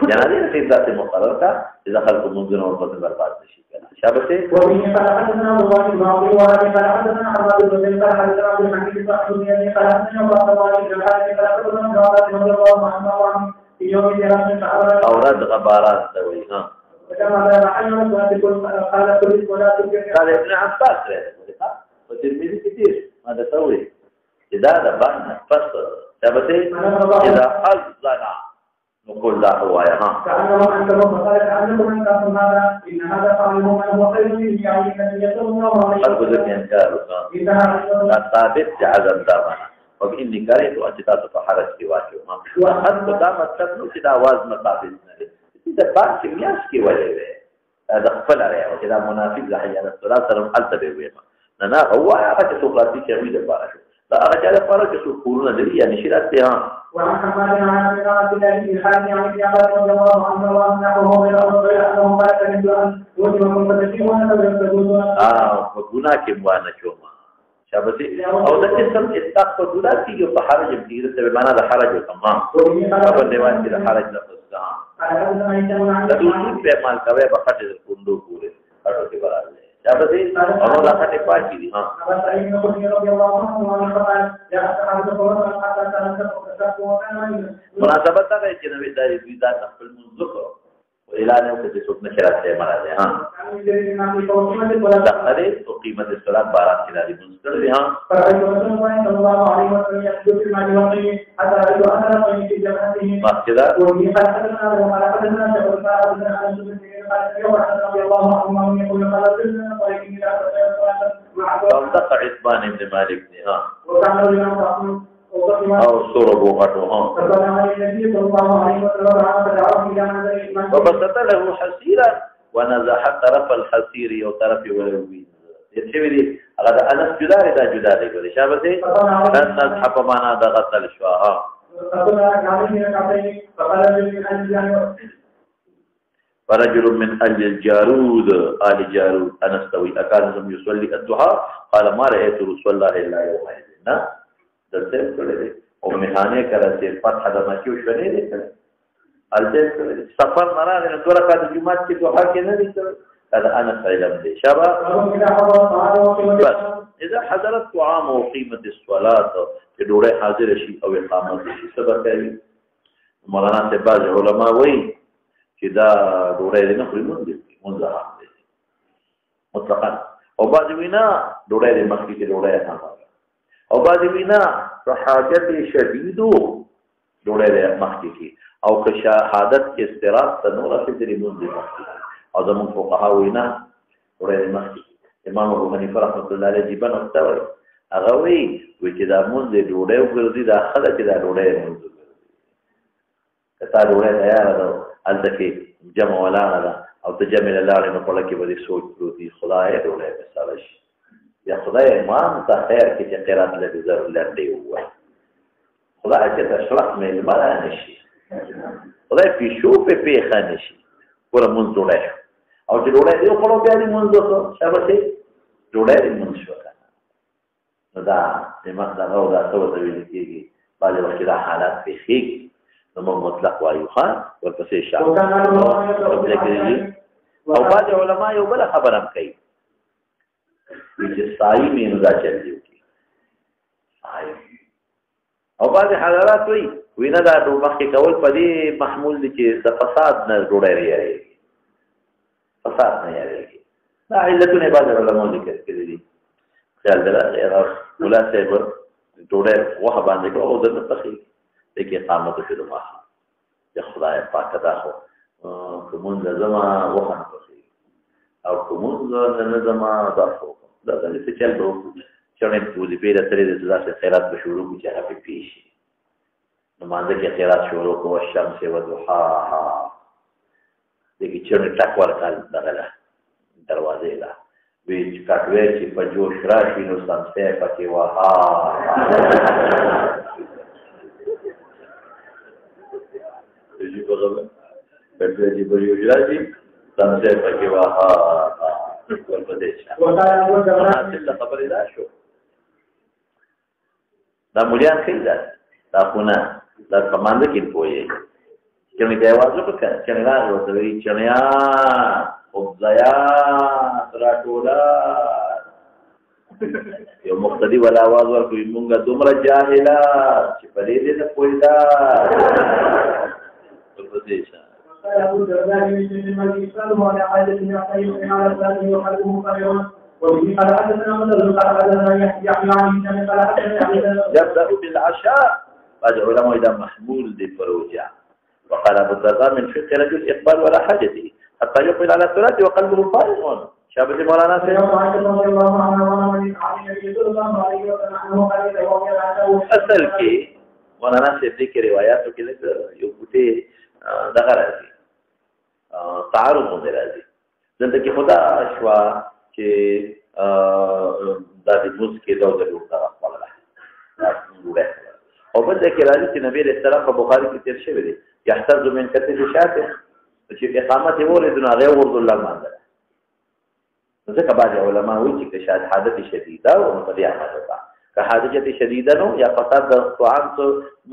جنازه کې ذات مقرر کا اذا خلکو منظور او په برباد نشي کنه شابته ومن فلحدنا الله بن عمرو وهذا فلحدنا حماد بن زيد فلحدنا عبد الحميد الصحابي فلحدنا عبد الله بن الحارث فلحدنا عبد الله بن عمرو في يوم الجنازه فأمر اوراد غبارات دوي ها قال ابن عباس وترمذي كثير هذا توي اذا ذبحنا فصل ثبت اذا حزنا نقول لا هو يا ها كأنه أنكم فقال كأنكم أنكم هذا إن هذا قائم من هو خير من يعني من يسر الله عليه وسلم إنكار ثابت عدم دامنا وإني كرهت أن تتحرك سواكما وأنت دامت تبنو كده آواز مطابق إذا بعد سمياس كي وجه هذا خفل عليه وكذا منافق لحيانا الصلاة سلام حلت بيويما نانا هو أخذ سوقاتي كميدة بارشو لا أخذ بارشو سوقورنا دليا نشيرات بها وعن حماد عن عبد الله بن الحارث عن ابن عباس رضي الله عنه وأنه من الأرض أنه قال كنت أن وجبكم فتشيئون فبيرتدون فقنا كموانا شوما شابتي او د اسم اتق په دولا کې یو په حرج کې د معنا د حرج کما په دیوان کې د حرج لفظ ده د دوی په مال کوي په خاطر کوندو پورې اړو کې راځي شابتي او د خاطر پاتې دي ها مناسبت ده چې نو د دې د خپل منځ اعلان وکړي چې څوک نشي راځي مراد ها دغه تو قیمت الصلاه بارات کې لري مستر دي ها مقصد او عثمان بن مالك دي ها او سورة بوغتها وبسط له حسيرا ونزح طرف الحسير او طرف ولوي يتشوي دي هغه انس جدا دا جدا دی ګوري شابه ان نزح معنا د غسل شواها فرجل من أهل الجارود آل جارود أنستوي أكانهم يصلي الضحى قال ما رأيت رسول الله إلا يومئذ نا دلته کړی او مهانه کړه چې فتح د مکه شوې دي کړه الته سفر مرانه نو رکعات جمعه کې دوه کې نه دي کړه هذا انا علم دي شباب بس اذا حضرت طعام وقيمه الصلاه چې ډوړې حاضر شي او اقامت شي سبب کوي مولانا سے بعض علما وایي چې دا ډوړې نه خوري مونږ دي مطلقاً او بعض وینا ډوړې د مخکې کې ډوړې هم او بعض وینا حاجت شدیدو ډوړې د مخکې کې او که شهادت کې استراحت تنور فطری مونږ دي او زموږ فقها وینا ډوړې د مخکې امام ابو حنیفه رحمۃ اللہ علیہ جبن استوي هغه وی چې دا مونږ د ډوړې وګرځي دا خلک چې دا ډوړې مونږ کته ډوړې تیار ده الته جمع ولا نه او تجمل الله نو په لکه باندې سوچ پروتي خدای ډوړې مثال شي یا خدای ایمان ته خیر کې چې قرات له ضرر لري هو خدای چې تشرح مې مړه نشي خدای په شو په خانه شي ور مونږ ډوړې او چې ډوړې دی په لو بیا دې مونږ دوه شابه ډوړې دې مونږ شو نو دا دماغ دا او دا څه وته ویل کېږي بعض وخت دا حالات په خېږي نو مطلق وایو خان ورپسې شامل او بعض علما یو بل خبره کوي چې سایه مینو دا چلی وکي او بعض حضرات وینا دا مخکې کول په دې محمول دي چې د فساد نه جوړه لري فساد نه لري دا علتونه بعض علما ذکر کړي دي خیال درا ولا صاحب جوړه وه باندې او د تخي دغه اقامت شروع ما یا خدای پاک دا خو کوم زما وخت کوي او کوم زما دا خو دا څه چل به چې نه پوزي پیدا ترې د ځاسه خیرات به شروع کی چې هغه پیش نو مانځه کې خیرات شروع کوو شمس و ضحاها دغه چې نه ټاک ورکال دغه دروازه لا وی چې کټوي چې په جوش راشي نو سمسه پکې وها دې په غوړ په دې په یو ځای سمسه پکې وها ورپدې شه دا خبره ده شو دا مليان کې دا خونه دا کمانده کې پوي چې مې دا आवाज وکړ چې نه راځي چې نه خبزیا راټولا یو مقتدی ولا आवाज ورکوي مونږه دومره جاهلا چې په دې نه پوهیدا ورپدې شه أبو الدرداء من الإسلام وعلى عادة يعتيم على الثاني وحده مقررون وبه قال حدثنا مثل قال حدثنا يحيى عن قال حدثنا يبدأ بالعشاء بعد علماء إذا محمول للفروجة وقال أبو الدرداء من فقه رجل إقبال ولا حاجته حتى يقبل على الصلاة وقلبه فارغ شابه مولانا أصل کی مولانا سے ذکر روایاتو کې یو بوټي دغه راځي تعارض مونږ راځي دلته کې خدا شوا چې د دې موږ کې دا د ورته خپل او بل ځکه راځي چې نبی رسول الله په بخاری کې تیر شوی دی يحتاج من كتف شاته چې اقامت ولید نو هغه ورد الله باندې ځکه بعض علما وایي چې شاید حادثه شدیده او متدی عمل وکړه که حادثه شدیده نو یا فساد د طعام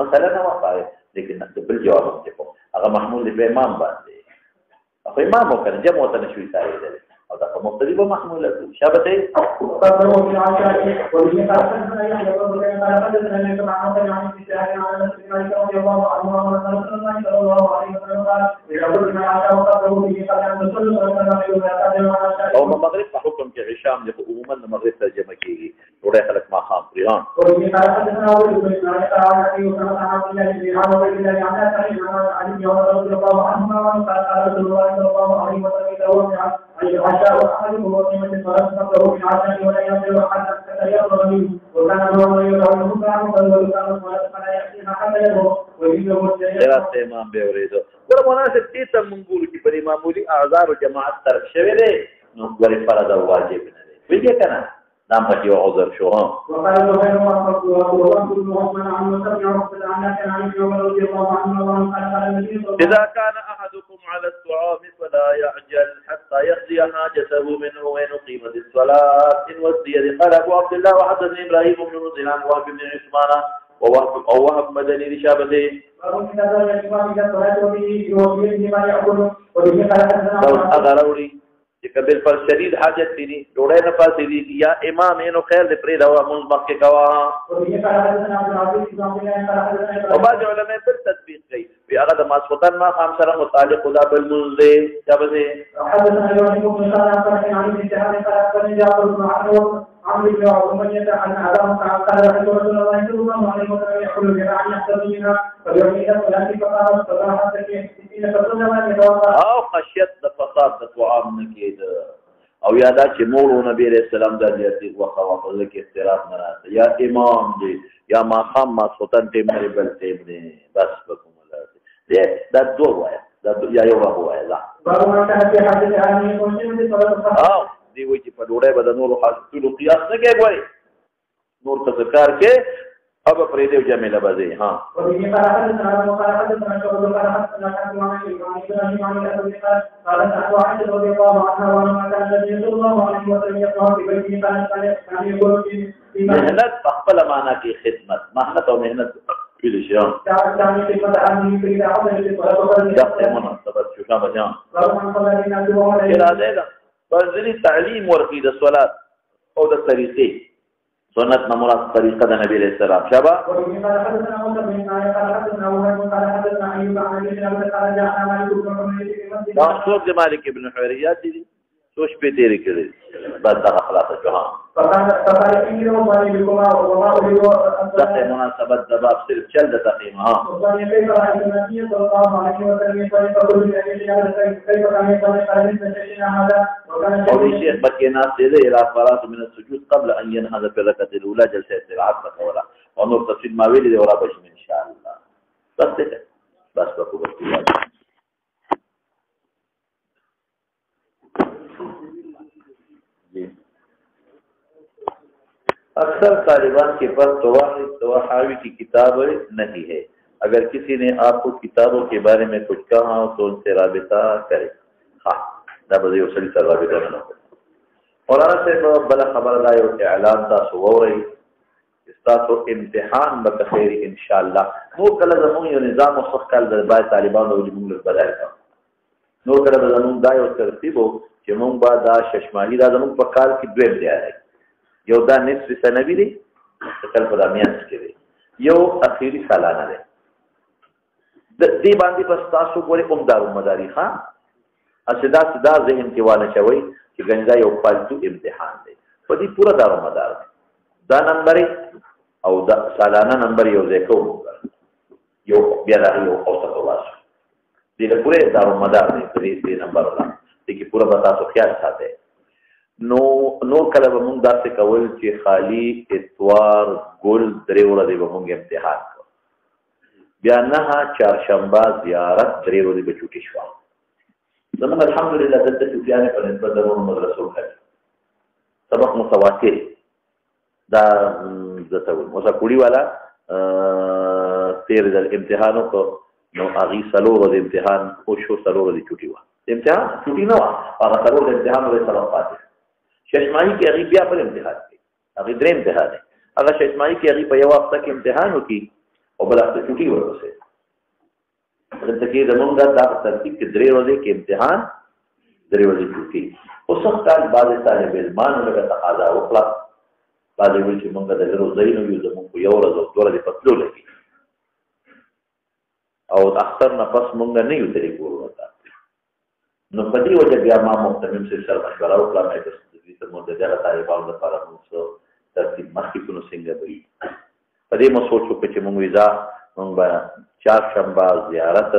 مثلا نه وقایي لیکن بل جواب دی هغه محمول دی په امام باندې خو امام وکړي جمع ته نشوي تایید او دا مختلف محموله شابته او مغرب په حکم کې عشام له عموما مغرب ترجمه کیږي ډوډۍ خلک ما خام پریان دراسه امام به ورېدو ور مناسب دي ته منګول کې پرې معمولی اعذار او جماعت طرف شوی دی نو ورې فرض او واجب نه دی ویګه کنه نام پکې عذر شو ها اذا كان احدكم على الطعام فلا يعجل حتى يقضي حاجته منه وإن أقيمت الصلاة إن وسيد. قال أبو عبد الله وحدثني إبراهيم بن نزيل عن وهب بن عثمان ووهب مدني لشابته. أغروري کبیر پر شدید حاجت دي ډوړې نه پاتې دي یا امام اینو خیر دې پرې دا مونږ مکه کوا. او بعض علماء پر تطبیق کوي وی هغه د ماسوتن ما خام سره متعلق خدا بل مونږ دې دا به حدثنا ابراهيم بن سعد عن عن الامتحان قال جابر بن عمرو بن عمية عن أباه قال رسول الله صلى الله عليه وسلم يقول جماعة يحتض منها ويومئذ ولكن فقط فضاحت كثيرين فصلنا يتوقع أو خشيت فصاد طعام نكيد او یادا چې مور نبی علیہ السلام د دې وقفه وقفه کې استراحت مراد یا امام دی یا ماقام ما سلطان ټیم نه بل ټیم دی بس بكم الله دې دا دوه وای دا یا یو وای لا دی وی چې په ډوړې بد نور حاصلو قیاس نه کوي ګوري نور تذکر کې اب پرې دی جمله بځي ها مهنت خپل معنا کې خدمت مهنت او مهنت کله شي دا مناسبت شو کا بجان اراده فضلی تعلیم ورقی د صلات او د طریقې سنت نمرات طریقه د نبی علیہ السلام شابه دا څوک د مالک ابن حویریات دي سوچ په تیرې کړي بس دا خلاص جهان دا مناسبت د باب صرف چل د تقیم ها قولي شيخ بكي ناس دي الى فرات من السجود قبل ان ينهض في الركعه الاولى جلسه استراحه ولا ونور تفصيل ما ویلي دی ورا بشم ان شاء الله بس ده بس بكو بس جی اکثر طالبان کے پاس توحاوی کی کتاب نہیں ہے اگر کسی نے آپ کو کتابوں کے بارے میں کچھ کہا ہو تو ان سے رابطہ کرے ہاں دا به یو سړي سره رابطه نه کوي مولانا صاحب بل خبر دا یو اعلان تاسو وورئ تاسو امتحان به خیر ان شاء الله نو کله زموږ یو نظام وسخ کال د بای طالبانو د موږ بدل کړ نو کله زموږ دا یو ترتیب چې موږ با دا ششمالي دا زموږ په کال کې دویم دی یو دا نصف سنوي دی کله په دامیانس کې دی یو اخیری سالانه دی د دې باندې پس تاسو ګورئ کوم دارو مداري ها اسدا ذهن کې وانه چوي چې ګنځا یو فالتو امتحان دی په دې پورا دارو مدار دی دا نمبر او دا سالانه نمبر یو ځای کوم یو بیا دا یو اوسط واسه دې له پوره دارو مدار دی په دې نمبر ولا دې کې پورا به تاسو خیال ساتئ نو کله به موږ داسې کول چې خالی اتوار ګل درې ورځې به موږ امتحان کوو بیا نه چهارشنبه زیارت درې ورځې به چوټي شوه زمونږ الحمدلله دلته چوټیانې په نسبت د نورو مدرسو کوي سبق متواتر دا زه ته وایم اوس کوړي والا تېر د امتحان وکړو نو هغې څلور ورځې امتحان وشو څلور ورځې چوټي وه امتحان چوټي نه وه هغه څلور د امتحان ورځې سبق پاتې ششماهي کې هغې بیا بل امتحان کوي هغې درې امتحان دی هغه ششماهي کې هغې په یو هفته کې امتحان وکړي او بل هفته چوټي ورپسې دلته کې زمونږ دا ترتیب کې درې ورځې کې امتحان درې ورځې چوټي اوس سخت کال بعضې طالب علمانو لږه تقاضا وکړه بعضې وایي چې مونږ د لرو ځایونه یو زمونږ په یو ورځ او دوه ورځې په تلو لګي او د اختر نه پس مونږ نه یو طریق ورته نو په دې وجه بیا ما محتمم صاحب سره مشوره وکړه مې د مونږ د دغه طالبانو لپاره موږ ترتیب مخکې کړو څنګه به وي په دې مو سوچ وکړو چې مونږ ویزا مونږ به چهارشنبه زیارت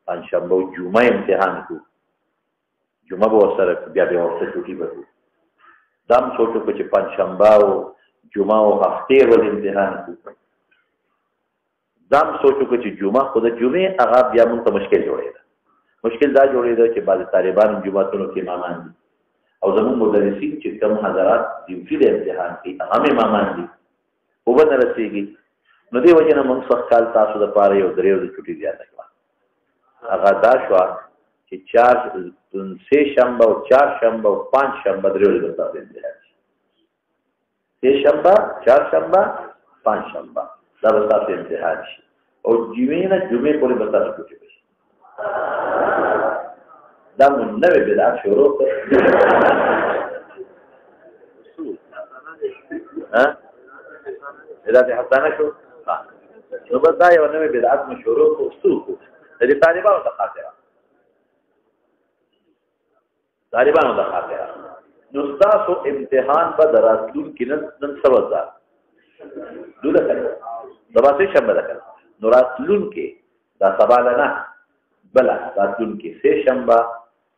پنجشنبه او جمعه امتحان کړو جمعه به ورسره بیا به ورته چوټي به کړو دا هم سوچ وکړو چې پنجشنبه او جمعه او هفتې ورځې امتحان کړو دا هم سوچ وکړو چې جمعه خو د جمعې هغه بیا مونږ ته مشکل جوړېده مشکل دا جوړېده چې بعضې طالبان جوماتونو کې امامان دي او زمونږ مدرسین چې کوم حضرات ډیوټي د امتحان کوي هغه هم امامان دي اوبه نه رسېږي نو دې وجې نه موږ سخت کال تاسو دپاره یو درې ورځې چوټي زیاته کړه هغه دا شوه چې چې سه شنبه او چهارشنبه او پنجشنبه درې ورځې به ستاسو امتحان شي. سه شنبه، چهارشنبه، پنجشنبه دا به ستاسو امتحان شي او جمعې نه جمعې پورې به ستاسو ډیوټي وشي. دا مو نوې بدعت شروع کړ. بدعت حسنه شو. نو بس دا یو نوې بدعت مو شروع کړو. څوک د طالبانو د خاطره نو ستاسو امتحان به د راتلونکي نن څه ورځ ده؟ دوله کړه سبا سه شنبه ده. نو راتلونکي دا سبا نه بله راتلونکي سه شنبه،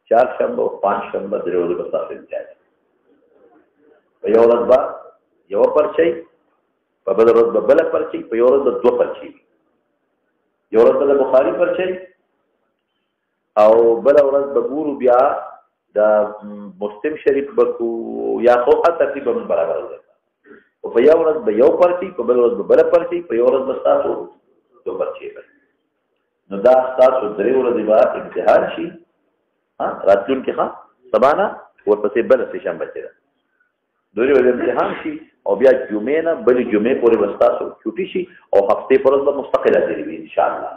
چهارشنبه او پنجشنبه درې ورځې به ستاسو امتحان شي. په یو ورځ به یوه پرچۍ، په بله ورځ به بله پرچۍ، په یو ورځ به دوه پرچۍ. یو ورځ به د بخاري پرچۍ او بله ورځ به ګورو بیا د مسلم شریف به کو یا خو تقریبا برابر ده. او په یو ورځ به یو پرچۍ، په بله ورځ به بله پرچۍ، په یو ورځ به ستاسو دوه پرچۍ وي. نو دا ستاسو درې ورځې به امتحان شي. راتلونکي سبا نه ورپسې بله سه شنبه چې ده درې ورځې امتحان شي او بیا جمعې نه بلې جمعې پورې به ستاسو چوټي شي او هفتې په ورځ به مستقله تېرې وي انشاءالله.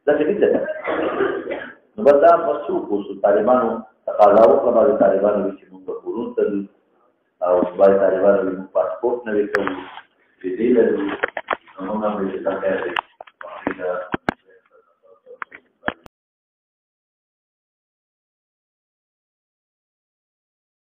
داسې نه ده. نو بس دا مسوق اوسو طالبانو تقاضا وکړه. بعضې طالبانو وي چې موږ به کورونو ته ځو او بعضې طالبانو وي موږ پاسپورټ نوی کوو، ویزې لرو. نو موږ هم وایو چې دا خیر دی